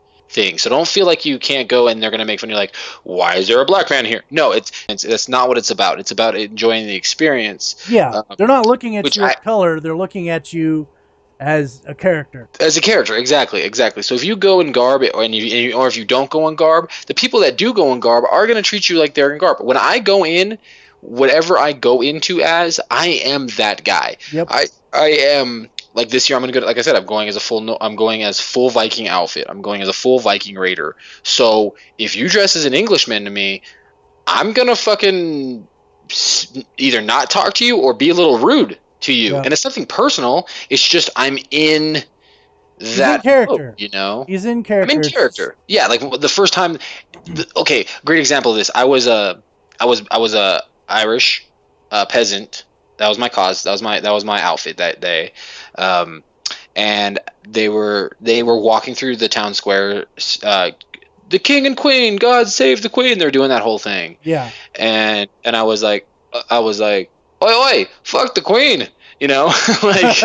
So don't feel like you can't go and they're going to make fun of you like, why is there a black man here? No, that's not what it's about. It's about enjoying the experience. Yeah, they're not looking at your color. They're looking at you as a character. As a character, exactly. So if you go in garb or if you don't go in garb, the people that do go in garb are going to treat you like they're in garb. When I go in, whatever I go into as, I am that guy. Yep. I am. Like this year, I'm gonna go. Like I said, I'm going as full Viking outfit. I'm going as a full Viking raider. So if you dress as an Englishman to me, I'm gonna fucking either not talk to you or be a little rude to you. Yeah. And it's nothing personal. It's just I'm in that character. Mode, He's in character. I'm in character. Yeah, like the first time. Okay, great example of this. I was a Irish peasant. That was my cause. That was my outfit that day, and they were walking through the town square. The king and queen, God save the queen. They're doing that whole thing. Yeah. And I was like, oi, fuck the queen. Like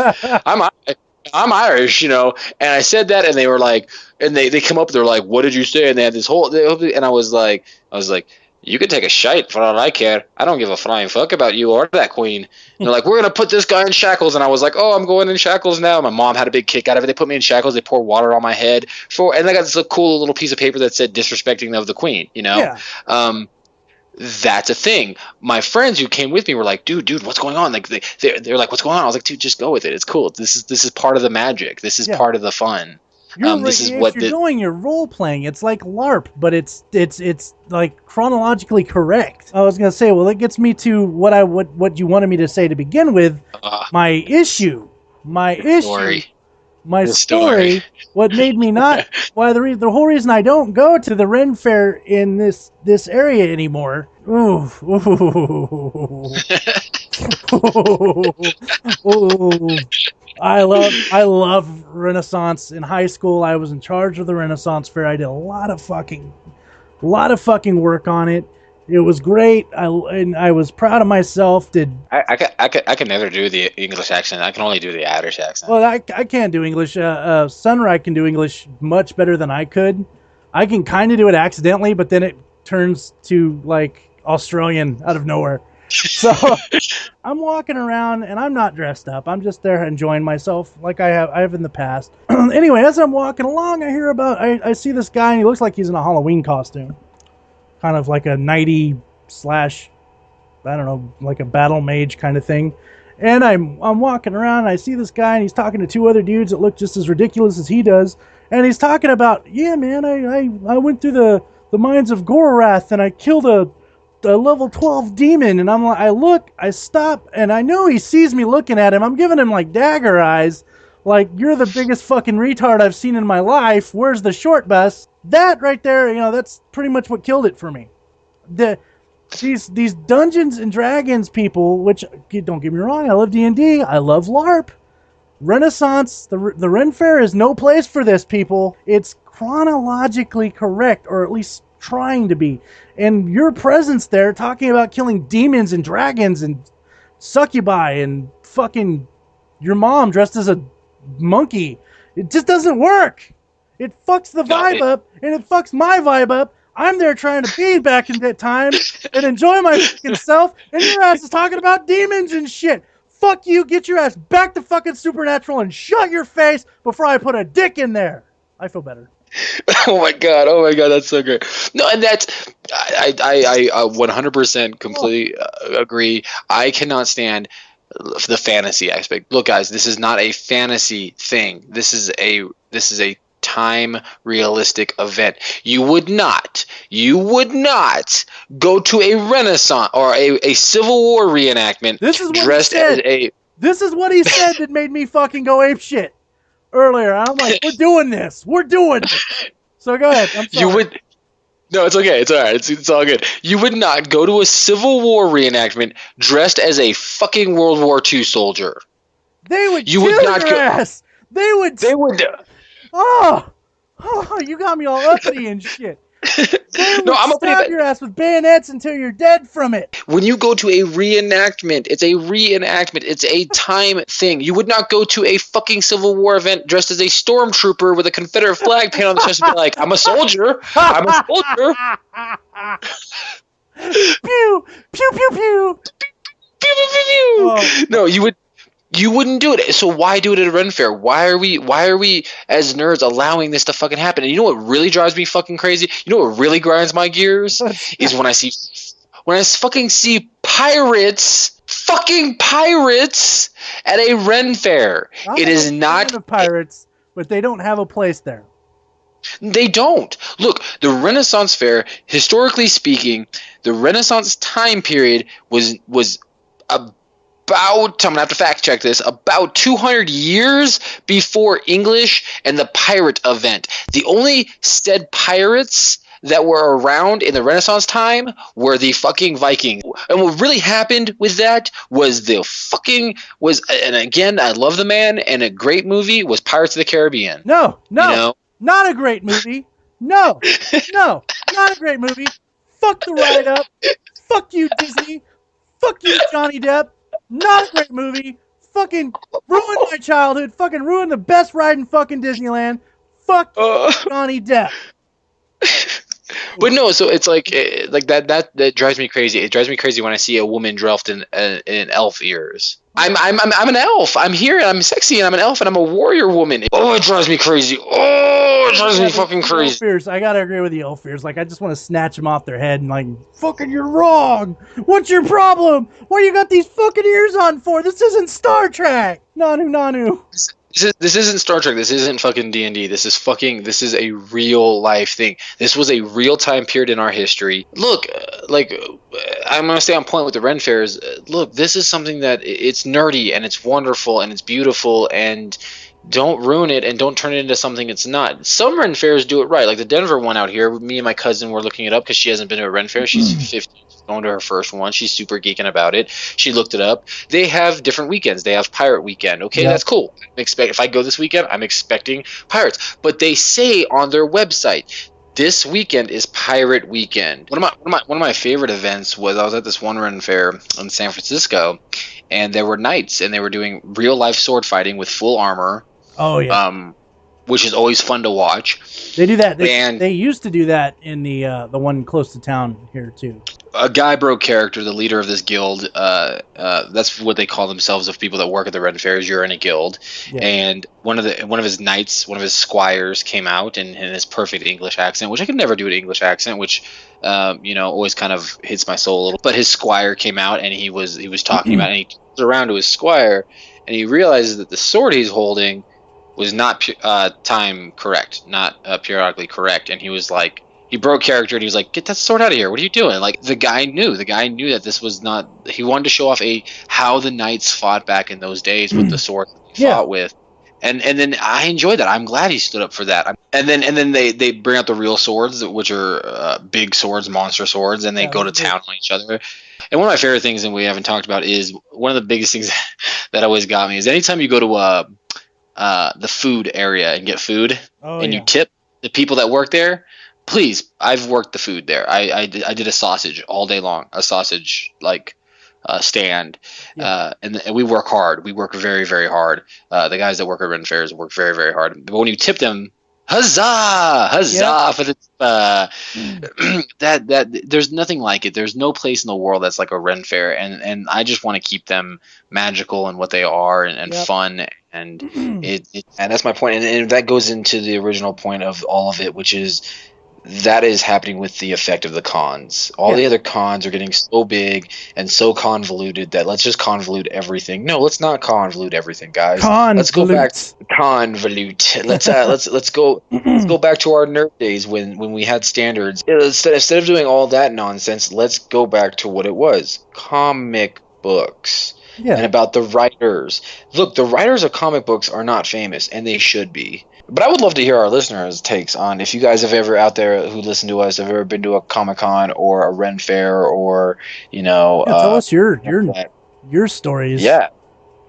I'm Irish, and I said that, and they were like, and they come up, they're like, what did you say? And they had this whole, and I was like, you could take a shite for all I care. I don't give a flying fuck about you or that queen. And they're like, we're going to put this guy in shackles. And I was like, oh, I'm going in shackles now. My mom had a big kick out of it. They put me in shackles. They poured water on my head. And I got this cool little piece of paper that said disrespecting of the queen, you know? Yeah. That's a thing. My friends who came with me were like, dude, what's going on? Like they're like, what's going on? I was like, dude, just go with it. It's cool. This is part of the magic. This is part of the fun. If you're doing your role playing, it's like LARP, but it's like chronologically correct. I was gonna say, well, it gets me to what you wanted me to say to begin with. My story. What made me not? Why the whole reason I don't go to the Ren Fair in this area anymore. Ooh. Ooh. I love Renaissance. In high school, I was in charge of the Renaissance Fair. I did a lot of fucking work on it. It was great. I was proud of myself. I can never do the English accent. I can only do the Irish accent. Well, I can't do English. Sunrise can do English much better than I could. I can kind of do it accidentally, but then it turns to like Australian out of nowhere. So I'm walking around and I'm not dressed up. I'm just there enjoying myself like I have in the past. Anyway, as I'm walking along, I see this guy and he looks like he's in a Halloween costume. Kind of like a knighty / I don't know, like a battle mage kind of thing. And I'm walking around and I see this guy and he's talking to two other dudes that look just as ridiculous as he does. And he's talking about, yeah, man, I went through the mines of Gorath and I killed a level 12 demon. And I'm like, I stop, and I know he sees me looking at him. I'm giving him like dagger eyes, like, you're the biggest fucking retard I've seen in my life. Where's the short bus? That right there, that's pretty much what killed it for me. These Dungeons and Dragons people, which, don't get me wrong, I love D&D, I love LARP. Renaissance, the Ren Fair is no place for this, people. It's chronologically correct, or at least trying to be. And your presence there, talking about killing demons and dragons and succubi and fucking your mom dressed as a monkey, it just doesn't work. It fucks the vibe up, and it fucks my vibe up. I'm there trying to be back in that time and enjoy my fucking self, and your ass is talking about demons and shit. Fuck you, get your ass back to fucking Supernatural and shut your face before I put a dick in there. I feel better. Oh my god, that's so great. No, and that's I 100% completely agree. I cannot stand the fantasy aspect. Look, guys, this is not a fantasy thing. This is a time realistic event. You would not go to a Renaissance or a Civil War reenactment dressed as a. This is what he said that made me fucking go ape shit earlier. I'm like, we're doing this. So go ahead. I'm sorry. No, it's okay. It's all right. It's all good. You would not go to a Civil War reenactment dressed as a fucking World War II soldier. They would kill your ass. They would. Oh, you got me all uppity and shit. They would stab your ass with bayonets until you're dead from it. When you go to a reenactment, it's a reenactment. It's a time thing. You would not go to a fucking Civil War event dressed as a stormtrooper with a Confederate flag painted on the chest and be like, I'm a soldier. I'm a soldier. Pew, pew, pew, pew. Pew, pew, pew, pew. Oh. No, you wouldn't do it. So why do it at a Ren Fair? Why are we as nerds allowing this to fucking happen? And you know what really drives me fucking crazy? You know what really grinds my gears? Is when I fucking see fucking pirates at a Ren Fair. It is not of pirates, but they don't have a place there. They don't. Look, the Renaissance Fair, historically speaking, the Renaissance time period was about, I'm going to have to fact check this, about 200 years before English and the pirate event. The only said pirates that were around in the Renaissance time were the fucking Vikings. And what really happened with that was and again, I love the man, and a great movie was Pirates of the Caribbean. No, not a great movie. No, not a great movie. Fuck the write-up. Fuck you, Disney. Fuck you, Johnny Depp. Not a great movie. Fucking ruined my childhood. Fucking ruined the best ride in fucking Disneyland. Fuck Johnny Depp. But no, so it's like that drives me crazy. It drives me crazy when I see a woman dressed in elf ears. I'm an elf. I'm here and I'm sexy and I'm an elf and I'm a warrior woman. Oh, it drives me crazy. Oh, it drives me fucking crazy. Elf-ears, I gotta agree with the elf-ears. Like, I just want to snatch them off their head and like, fucking, you're wrong. What's your problem? What you got these fucking ears on for? This isn't Star Trek. Nanu. This isn't Star Trek. This isn't fucking D&D. This is a real life thing. This was a real time period in our history. Look, I'm gonna stay on point with the Ren fairs. Look, this is something that it's nerdy and it's wonderful and it's beautiful, and don't ruin it and don't turn it into something it's not. Some Ren fairs do it right. Like the Denver one out here, me and my cousin were looking it up because she hasn't been to a Ren fair. She's 15. Going to her first one. She's super geeking about it. She looked it up. They have different weekends. They have Pirate Weekend. Okay, That's cool. If I go this weekend, I'm expecting pirates. But they say on their website, this weekend is Pirate Weekend. One of my favorite events was I was at this one Ren fair in San Francisco, and there were knights, and they were doing real life sword fighting with full armor. Oh yeah. Which is always fun to watch. They do that. They used to do that in the one close to town here too. A Guybro character, the leader of this guild, that's what they call themselves of people that work at the Ren fairs. You're in a guild, and one of his knights, one of his squires, came out in his perfect English accent, which I could never do an English accent, which always kind of hits my soul a little. But his squire came out and he was talking about, and he turns around to his squire, and he realizes that the sword he's holding was not time correct, not periodically correct, and he was like. He broke character and he was like, "Get that sword out of here! What are you doing?" Like the guy knew that this was not. He wanted to show off how the knights fought back in those days with the sword they fought with, and then I enjoyed that. I'm glad he stood up for that. And then they bring out the real swords, which are big swords, monster swords, and they go to town on each other. And one of my favorite things, and we haven't talked about, is one of the biggest things that always got me is anytime you go to the food area and get food you tip the people that work there. Please, I've worked the food there. I did a sausage all day long, a sausage stand, and we work hard. We work very, very hard. The guys that work at Ren fairs work very, very hard. But when you tip them, huzzah for the that there's nothing like it. There's no place in the world that's like a Ren fair, and I just want to keep them magical in what they are and fun. And and that's my point. And that goes into the original point of all of it, which is. That is happening with the effect of the cons. All the other cons are getting so big and so convoluted that let's just convolute everything. No, let's not convolute everything, guys. Let's go back convolute. Let's go back to our nerd days when we had standards. Instead of doing all that nonsense, let's go back to what it was. Comic books. And about the writers. Look, the writers of comic books are not famous, and they should be. But I would love to hear our listeners' takes on if you guys have ever out there who listen to us have ever been to a Comic-Con or a Ren fair or tell us your stories. Yeah,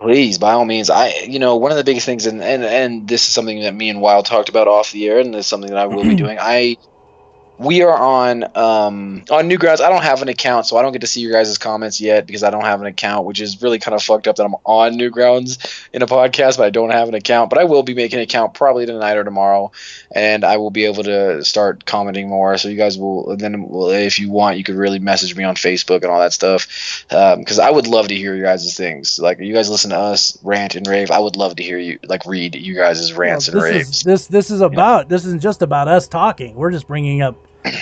please, by all means. One of the biggest things, and this is something that me and Wild talked about off the air, and this is something that I will be doing. We are on Newgrounds. I don't have an account, so I don't get to see your guys' comments yet because I don't have an account, which is really kind of fucked up that I'm on Newgrounds in a podcast, but I don't have an account. But I will be making an account probably tonight or tomorrow, and I will be able to start commenting more. So you guys will, if you want, you could really message me on Facebook and all that stuff because I would love to hear your guys' things. Like, you guys listen to us rant and rave. I would love to hear you, read you guys' rants and raves. This isn't just about us talking. We're just bringing up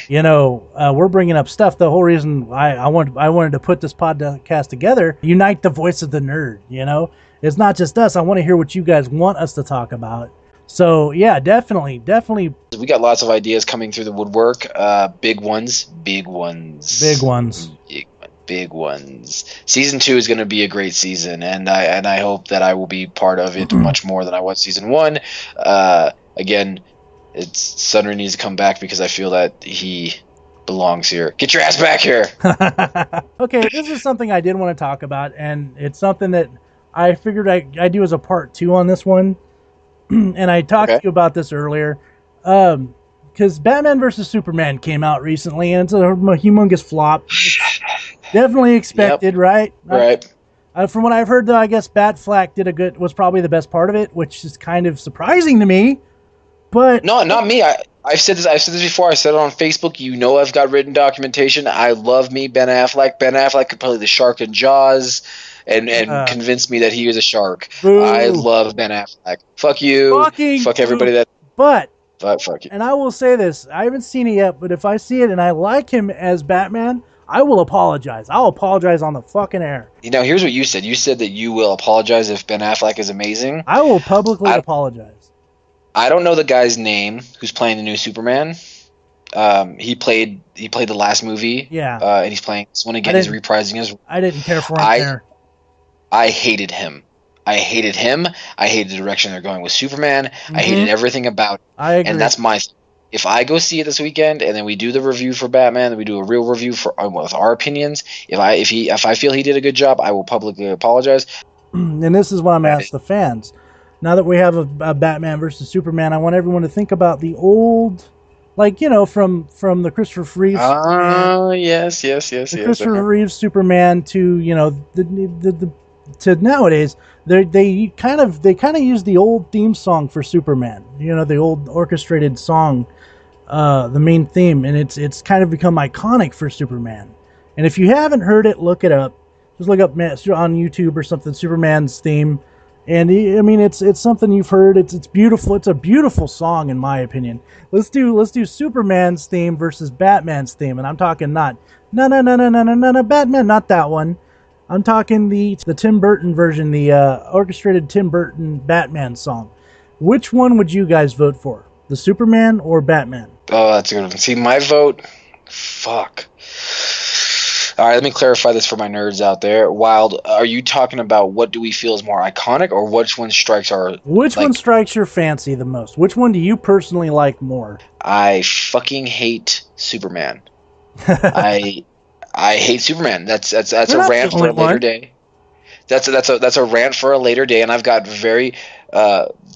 we're bringing up stuff. The whole reason I wanted to put this podcast together, unite the voice of the nerd. It's not just us. I want to hear what you guys want us to talk about. So yeah, definitely. We got lots of ideas coming through the woodwork. Big ones. Season 2 is going to be a great season, and I hope that I will be part of it much more than I was season 1. Again. Sunray needs to come back because I feel that he belongs here. Get your ass back here! Okay, this is something I did want to talk about, and it's something that I figured I do as a part 2 on this one. And I talked to you about this earlier. Because Batman vs. Superman came out recently, and it's a humongous flop. It's definitely expected, right? Right. From what I've heard, though, I guess Batfleck was probably the best part of it, which is kind of surprising to me. But no, not me. I've said this. I've said this before. I said it on Facebook. You know, I've got written documentation. I love me Ben Affleck. Ben Affleck could play the shark in Jaws, and convince me that he was a shark. Boo. I love Ben Affleck. Fuck you. Fucking fuck everybody boo. that. But Fuck you. And I will say this: I haven't seen it yet, but if I see it and I like him as Batman, I will apologize. I'll apologize on the fucking air. Now, here's what you said. You said that you will apologize if Ben Affleck is amazing. I will publicly apologize. I don't know the guy's name who's playing the new Superman. He played the last movie. Yeah. And he's playing this one again. He's reprising his. I didn't care for him there. I hated him. I hated the direction they're going with Superman. I hated everything about it. I agree. And that's my. If I go see it this weekend and then we do the review for Batman, then we do a real review with our opinions. If I feel he did a good job, I will publicly apologize. And this is what I'm asking the fans. Now that we have a Batman versus Superman, I want everyone to think about the old, like, you know, from the Christopher Reeves. Yes. Christopher Reeves Superman to, you know, the to nowadays. They kind of use the old theme song for Superman. You know, the old orchestrated song, the main theme, and it's kind of become iconic for Superman. And if you haven't heard it, look it up. Just look up on YouTube or something, Superman's theme. And I mean, it's something you've heard. It's beautiful. It's a beautiful song, in my opinion. Let's do Superman's theme versus Batman's theme, and I'm talking not Batman, not that one. I'm talking the Tim Burton version, the orchestrated Tim Burton Batman song. Which one would you guys vote for? The Superman or Batman? Oh, that's a good one. See, my vote. Fuck. All right, let me clarify this for my nerds out there. Wild, are you talking about what do we feel is more iconic, or which one strikes our... Which one strikes your fancy the most? Which one do you personally like more? I fucking hate Superman. I hate Superman. That's a rant for a later day. That's a rant for a later day, and I've got very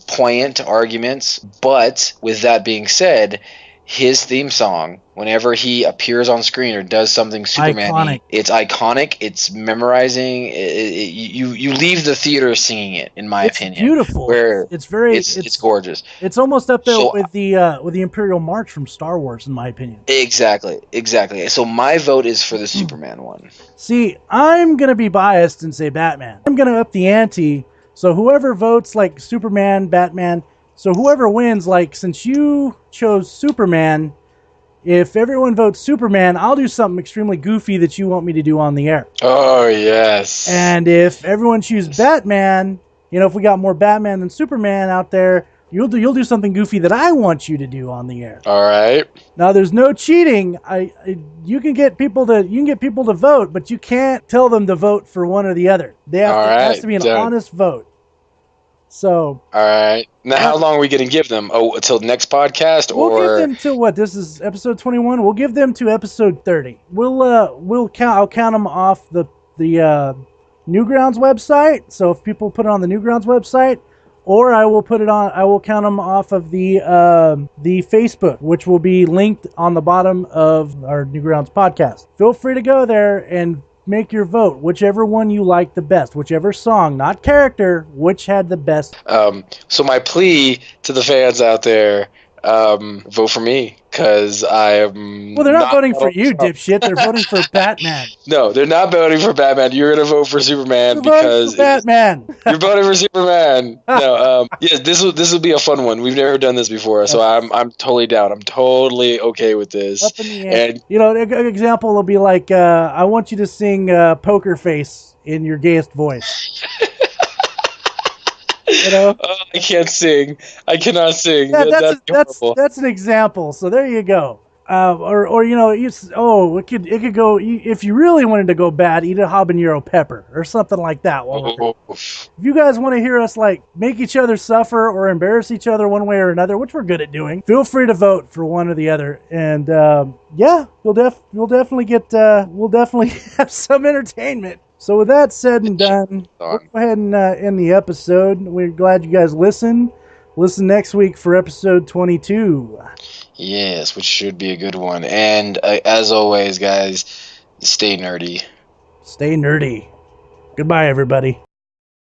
poignant arguments. But with that being said, his theme song, whenever he appears on screen or does something Superman-y, it's iconic. It's memorizing. You leave the theater singing it, in my opinion. Beautiful. It's gorgeous. It's almost up there with the Imperial March from Star Wars, in my opinion. Exactly. So my vote is for the Superman one. See, I'm gonna be biased and say Batman. I'm gonna up the ante. So whoever votes like Superman, Batman. So whoever wins, like, since you chose Superman, if everyone votes Superman, I'll do something extremely goofy that you want me to do on the air. Oh, yes. And if everyone chooses Batman, you know, if we got more Batman than Superman out there, you'll do something goofy that I want you to do on the air. All right. Now, there's no cheating. You can get people to vote, but you can't tell them to vote for one or the other. It has to be an honest vote. So. All right. Now, how long are we going to give them? Oh, until next podcast, or we'll give them till what? This is episode 21. We'll give them to episode 30. I'll count them off the Newgrounds website. So if people put it on the Newgrounds website, or I will count them off of the Facebook, which will be linked on the bottom of our Newgrounds podcast. Feel free to go there and make your vote, whichever one you like the best, whichever song, not character, which had the best. So my plea to the fans out there, vote for me, because I am... Well, they're not voting for you, dipshit. They're voting for Batman. No, they're not voting for Batman. You're going to vote for Superman because... Batman. You're voting for Superman. No, yes, this will be a fun one. We've never done this before, so I'm totally down. I'm totally okay with this. Up in the air. And, you know, an example will be like, I want you to sing Poker Face in your gayest voice. You know? Oh, I can't sing. I cannot sing. Yeah, that's an example. So there you go. Or you know, it could go, if you really wanted to go bad, eat a habanero pepper or something like that. If you guys want to hear us like make each other suffer or embarrass each other one way or another, which we're good at doing, feel free to vote for one or the other. And yeah, we'll definitely have some entertainment. So with that said and done, let's go ahead and end the episode. We're glad you guys listened. Listen next week for episode 22. Yes, which should be a good one. And as always, guys, stay nerdy. Stay nerdy. Goodbye, everybody.